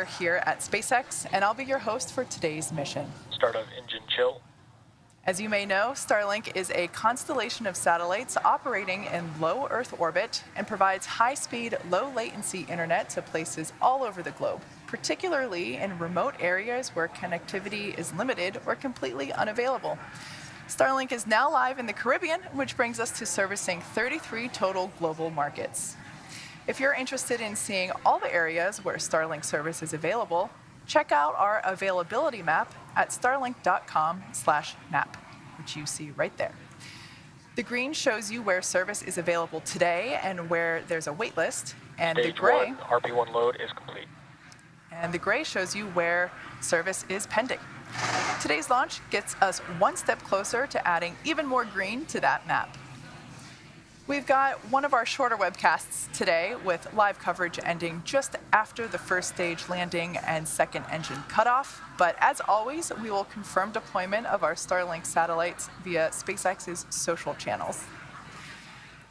Here at SpaceX, and I'll be your host for today's mission. Start of engine chill. As you may know, Starlink is a constellation of satellites operating in low Earth orbit and provides high-speed, low-latency internet to places all over the globe, particularly in remote areas where connectivity is limited or completely unavailable. Starlink is now live in the Caribbean, which brings us to servicing 33 total global markets. If you're interested in seeing all the areas where Starlink service is available, check out our availability map at starlink.com/map, which you see right there. The green shows you where service is available today and where there's a wait list, and Stage the gray 1, RP1 load is complete. shows you where service is pending. Today's launch gets us one step closer to adding even more green to that map. We've got one of our shorter webcasts today with live coverage ending just after the first stage landing and second engine cutoff. But as always, we will confirm deployment of our Starlink satellites via SpaceX's social channels.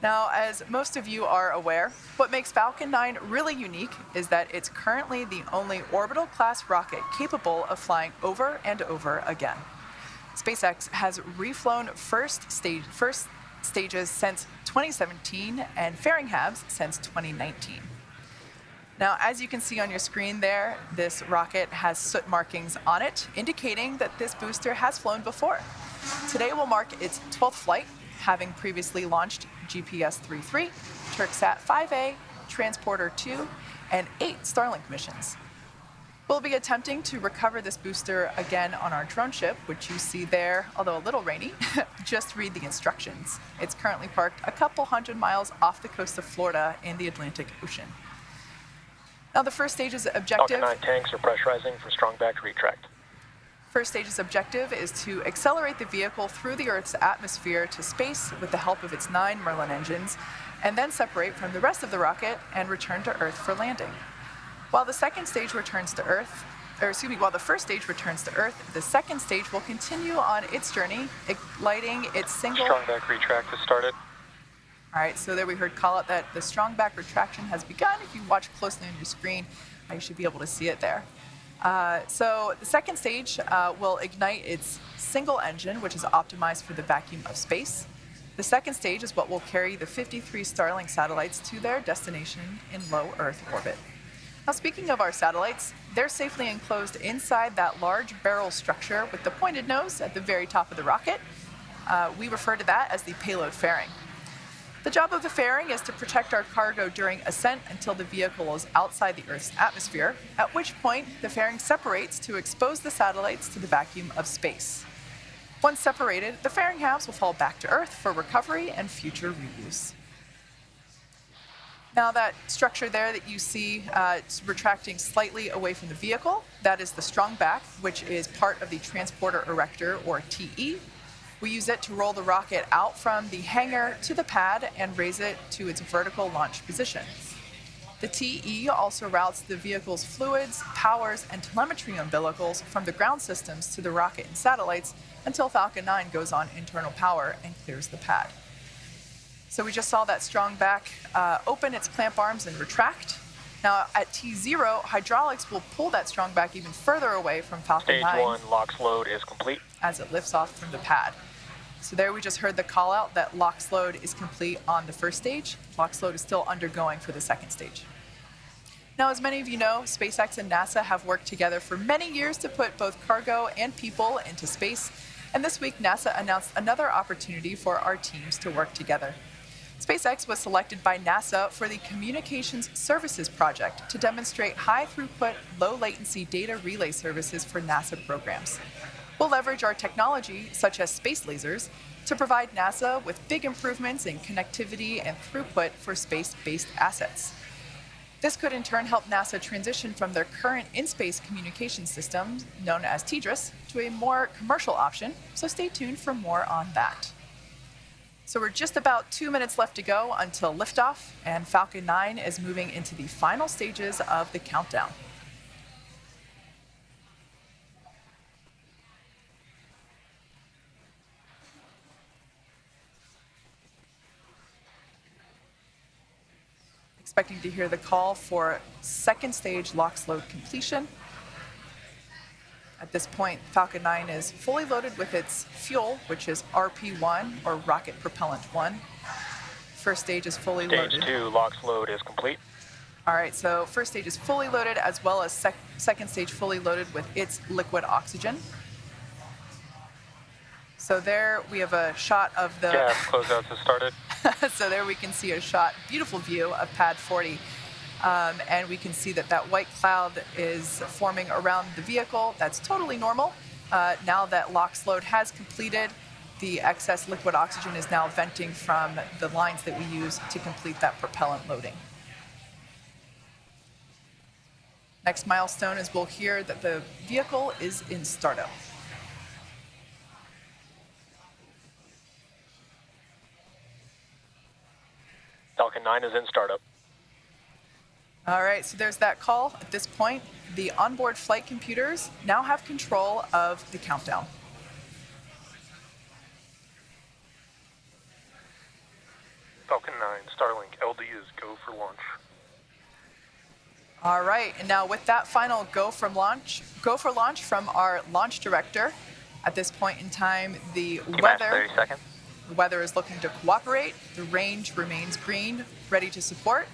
Now, as most of you are aware, what makes Falcon 9 really unique is that it's currently the only orbital-class rocket capable of flying over and over again. SpaceX has reflown first stages since 2017 and fairing halves since 2019. Now, as you can see on your screen there, this rocket has soot markings on it, indicating that this booster has flown before. Today will mark its 12th flight, having previously launched GPS-3, Turksat 5A, Transporter 2, and 8 Starlink missions. We'll be attempting to recover this booster again on our drone ship, which you see there, although a little rainy. Just read the instructions. It's currently parked a couple hundred miles off the coast of Florida in the Atlantic Ocean. Now, the first stage's objective... Falcon 9 tanks are pressurizing for strong back retract. First stage's objective is to accelerate the vehicle through the Earth's atmosphere to space with the help of its 9 Merlin engines, and then separate from the rest of the rocket and return to Earth for landing. While the first stage returns to Earth, the second stage will continue on its journey, igniting its single... Strong back retract has started. All right, so there we heard call out that the strong back retraction has begun. If you watch closely on your screen, you should be able to see it there. So the second stage will ignite its single engine, which is optimized for the vacuum of space. The second stage is what will carry the 53 Starlink satellites to their destination in low Earth orbit. Now, speaking of our satellites, they're safely enclosed inside that large barrel structure with the pointed nose at the very top of the rocket. We refer to that as the payload fairing. The job of the fairing is to protect our cargo during ascent until the vehicle is outside the Earth's atmosphere, at which point the fairing separates to expose the satellites to the vacuum of space. Once separated, the fairing halves will fall back to Earth for recovery and future reuse. Now, that structure there that you see retracting slightly away from the vehicle, that is the strong back, which is part of the transporter erector, or TE. We use it to roll the rocket out from the hangar to the pad and raise it to its vertical launch position. The TE also routes the vehicle's fluids, powers, and telemetry umbilicals from the ground systems to the rocket and satellites until Falcon 9 goes on internal power and clears the pad. So we just saw that strong back open its clamp arms and retract. Now at T0, hydraulics will pull that strong back even further away from Falcon 9. Stage 1 LOX load is complete. As it lifts off from the pad. So there we just heard the call out that LOX load is complete on the first stage. LOX load is still undergoing for the second stage. Now, as many of you know, SpaceX and NASA have worked together for many years to put both cargo and people into space. And this week, NASA announced another opportunity for our teams to work together. SpaceX was selected by NASA for the Communications Services Project to demonstrate high-throughput, low-latency data relay services for NASA programs. We'll leverage our technology, such as space lasers, to provide NASA with big improvements in connectivity and throughput for space-based assets. This could in turn help NASA transition from their current in-space communication system, known as TDRS, to a more commercial option, so stay tuned for more on that. So we're just about 2 minutes left to go until liftoff, and Falcon 9 is moving into the final stages of the countdown. Expecting to hear the call for second stage LOX load completion. At this point, Falcon 9 is fully loaded with its fuel, which is RP1, or Rocket Propellant 1. First stage is fully loaded. Stage 2 LOX load is complete. All right, so first stage is fully loaded, as well as second stage fully loaded with its liquid oxygen. So there we have a shot of the... Gas closeouts has started. So there we can see a shot, beautiful view of pad 40. And we can see that that white cloud is forming around the vehicle. That's totally normal. Now that LOX load has completed, the excess liquid oxygen is now venting from the lines that we use to complete that propellant loading. Next milestone is we'll hear that the vehicle is in startup. Falcon 9 is in startup. All right, so there's that call. At this point, the onboard flight computers now have control of the countdown. Falcon 9, Starlink, LD is go for launch. All right, and now with that final go for launch from our launch director, at this point in time, the weather 30 seconds. The weather is looking to cooperate. The range remains green, ready to support.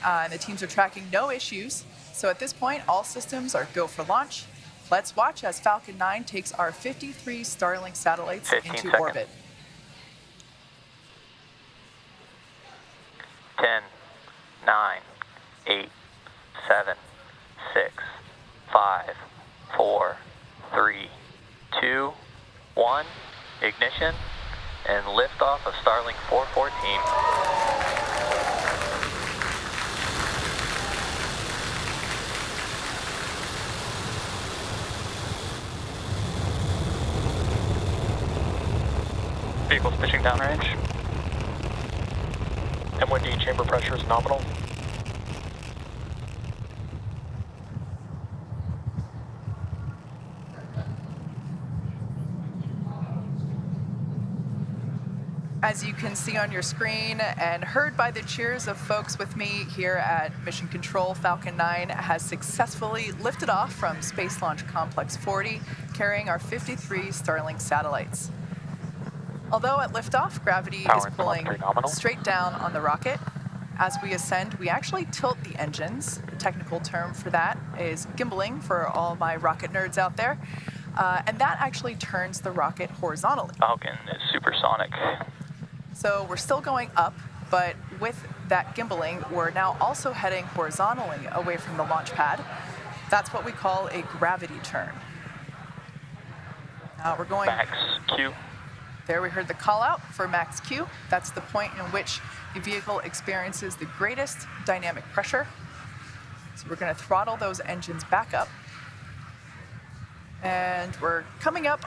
And the teams are tracking no issues. So at this point, all systems are go for launch. Let's watch as Falcon 9 takes our 53 Starlink satellites into seconds. orbit. 10, 9, 8, 7, 6, 5, 4, 3, 2, 1. Ignition and liftoff of Starlink 414. Vehicle's pitching downrange. M1D chamber pressure is nominal. As you can see on your screen and heard by the cheers of folks with me here at Mission Control, Falcon 9 has successfully lifted off from Space Launch Complex 40, carrying our 53 Starlink satellites. Although at liftoff, gravity is pulling straight down on the rocket. As we ascend, we actually tilt the engines. The technical term for that is gimbaling for all my rocket nerds out there. And that actually turns the rocket horizontally. Falcon is supersonic. So we're still going up, but with that gimbaling, we're now also heading horizontally away from the launch pad. That's what we call a gravity turn. Now we're going... Max Q. There we heard the call out for max Q. That's the point in which the vehicle experiences the greatest dynamic pressure. So we're going to throttle those engines back up. And we're coming up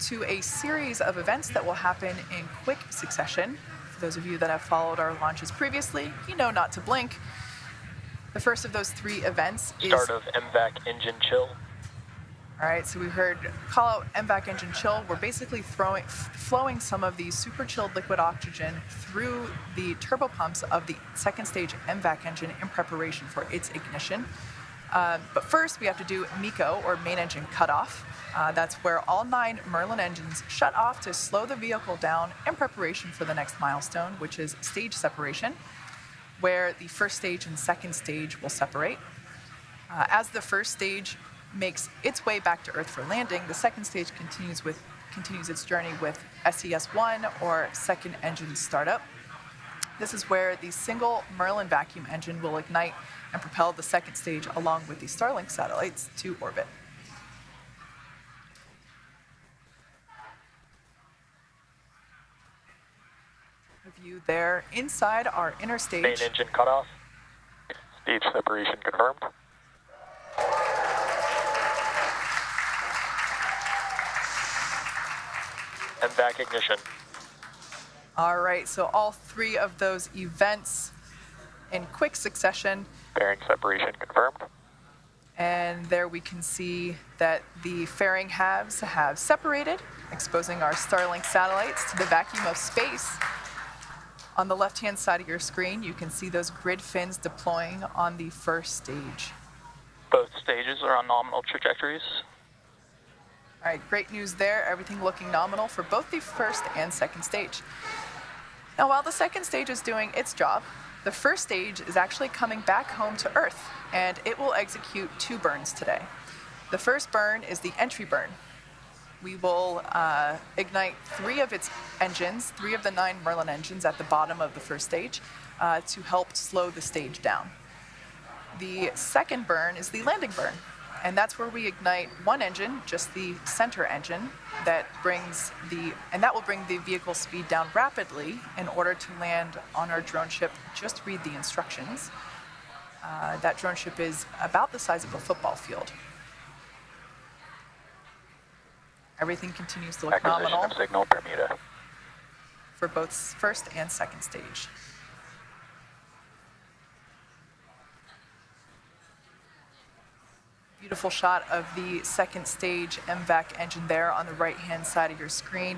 to a series of events that will happen in quick succession. For those of you that have followed our launches previously, you know not to blink. The first of those three events is... Start of MVAC engine chill. All right, so we heard call out MVAC engine chill. We're basically flowing some of the super chilled liquid oxygen through the turbopumps of the second stage MVAC engine in preparation for its ignition. But first, we have to do MECO, or main engine cutoff. That's where all 9 Merlin engines shut off to slow the vehicle down in preparation for the next milestone, which is stage separation, where the first stage and second stage will separate. As the first stage makes its way back to Earth for landing, the second stage continues its journey with SES-1, or second engine startup. This is where the single Merlin vacuum engine will ignite and propel the second stage along with the Starlink satellites to orbit. A view there inside our inner stage. Main engine cutoff. Stage separation confirmed. MVAC ignition. All right, so all 3 of those events in quick succession. Bearing separation confirmed. And there we can see that the fairing halves have separated, exposing our Starlink satellites to the vacuum of space. On the left-hand side of your screen, you can see those grid fins deploying on the first stage. Both stages are on nominal trajectories. All right, great news there. Everything looking nominal for both the first and second stage. Now, while the second stage is doing its job, the first stage is actually coming back home to Earth, and it will execute 2 burns today. The first burn is the entry burn. We will ignite 3 of its engines, 3 of the 9 Merlin engines at the bottom of the first stage to help slow the stage down. The second burn is the landing burn, and that's where we ignite 1 engine, just the center engine, that will bring the vehicle speed down rapidly in order to land on our drone ship. Just read the instructions. That drone ship is about the size of a football field. Everything continues to look Acquisition nominal of signal, Bermuda. for both first and second stage. Beautiful shot of the second stage MVAC engine there on the right-hand side of your screen,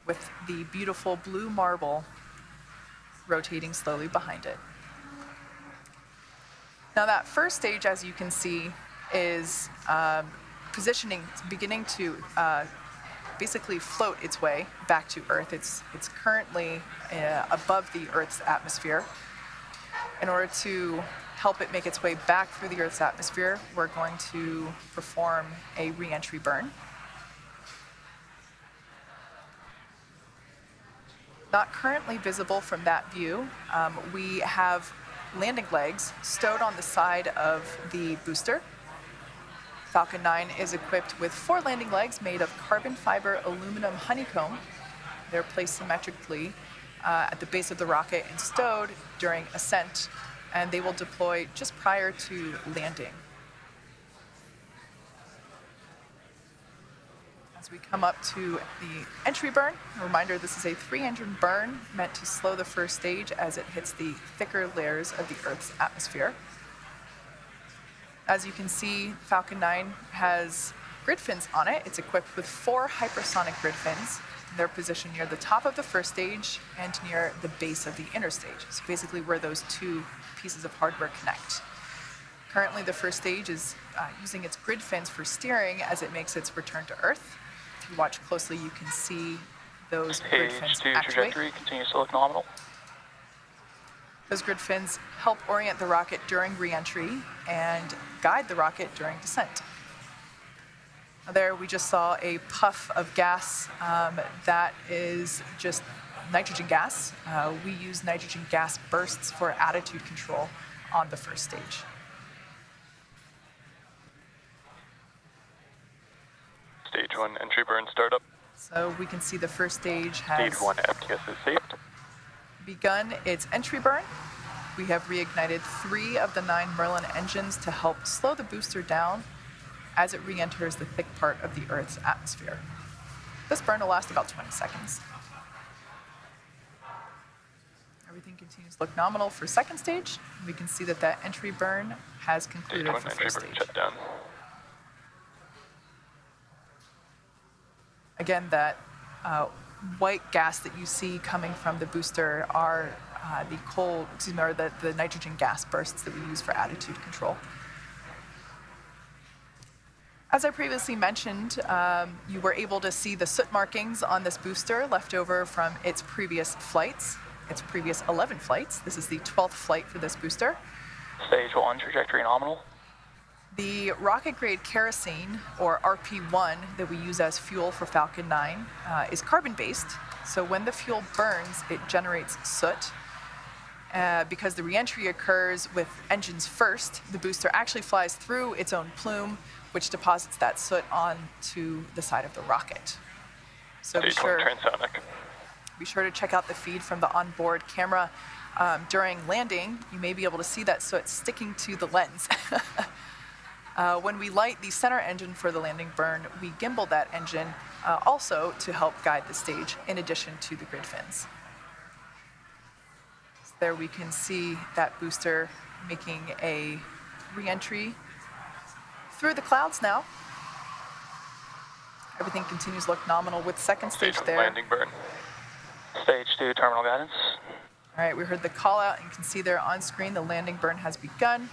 with the beautiful blue marble rotating slowly behind it. Now that first stage, as you can see, is beginning to basically float its way back to Earth. It's currently above the Earth's atmosphere. In order to help it make its way back through the Earth's atmosphere, we're going to perform a re-entry burn. Not currently visible from that view, we have landing legs stowed on the side of the booster. Falcon 9 is equipped with 4 landing legs made of carbon fiber aluminum honeycomb. They're placed symmetrically at the base of the rocket and stowed during ascent, and they will deploy just prior to landing. As we come up to the entry burn, a reminder, this is a 3-engine burn meant to slow the first stage as it hits the thicker layers of the Earth's atmosphere. As you can see, Falcon 9 has grid fins on it. It's equipped with 4 hypersonic grid fins. They're positioned near the top of the first stage and near the base of the inner stage. So basically where those 2 pieces of hardware connect. Currently, the first stage is using its grid fins for steering as it makes its return to Earth. If you watch closely, you can see those grid fins Stage 2 actuate. trajectory continues to look nominal. Those grid fins help orient the rocket during re-entry and guide the rocket during descent. There we just saw a puff of gas. That is just nitrogen gas. We use nitrogen gas bursts for attitude control on the first stage. Stage 1 entry burn startup. So we can see the first stage has Stage 1 FTS is saved. begun its entry burn. We have reignited 3 of the 9 Merlin engines to help slow the booster down as it re-enters the thick part of the Earth's atmosphere. This burn will last about 20 seconds. Everything continues to look nominal for second stage. We can see that that entry burn has Stage concluded 1 for entry first burn stage. shut down. Again, that white gas that you see coming from the booster are the nitrogen gas bursts that we use for attitude control. As I previously mentioned, you were able to see the soot markings on this booster left over from its previous flights, its previous 11 flights. This is the 12th flight for this booster. Stage 1 trajectory nominal. The rocket-grade kerosene, or RP1, that we use as fuel for Falcon 9 is carbon-based. So when the fuel burns, it generates soot. Because the reentry occurs with engines first, the booster actually flies through its own plume, which deposits that soot onto the side of the rocket. So Stage 1 transonic. be sure to check out the feed from the onboard camera. During landing, you may be able to see that soot sticking to the lens. When we light the center engine for the landing burn, we gimbal that engine also to help guide the stage in addition to the grid fins. So there we can see that booster making a re-entry through the clouds now. Everything continues to look nominal with second stage Stage there. 1 landing burn. Stage 2 terminal guidance. All right, we heard the call out and you can see there on screen the landing burn has begun.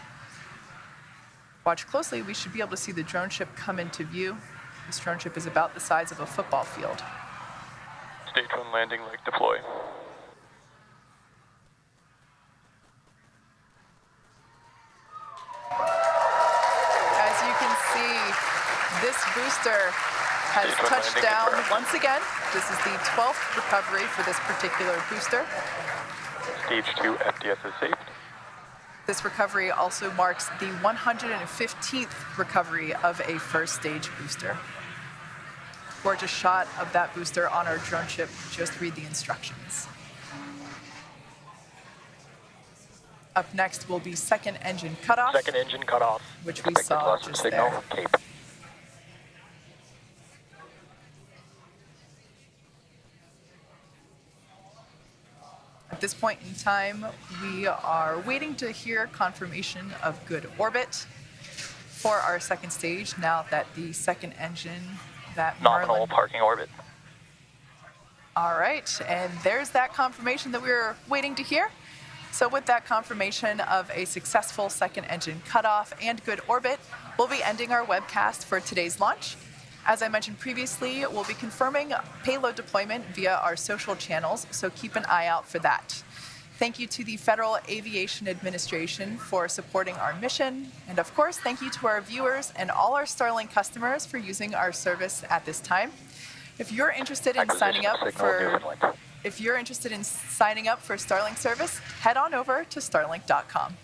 Watch closely, we should be able to see the drone ship come into view. This drone ship is about the size of a football field. Stage 1 landing leg deploy. As you can see, this booster has Stage 1 touched landing down confirmed. once again. This is the 12th recovery for this particular booster. Stage 2 FDS is safe. This recovery also marks the 115th recovery of a first stage booster. Gorgeous shot of that booster on our drone ship. Just read the instructions. Up next will be second engine cutoff, Second engine cut off. which we Expected saw loss of just signal. there. Cape. At this point in time, we are waiting to hear confirmation of good orbit for our second stage now that the second engine, that Nominal Merlin. parking orbit. All right, and there's that confirmation that we were waiting to hear. So with that confirmation of a successful second engine cutoff and good orbit, we'll be ending our webcast for today's launch. As I mentioned previously, we'll be confirming payload deployment via our social channels, so keep an eye out for that. Thank you to the Federal Aviation Administration for supporting our mission. And of course, thank you to our viewers and all our Starlink customers for using our service at this time. If you're interested in signing up for Starlink service, head on over to starlink.com.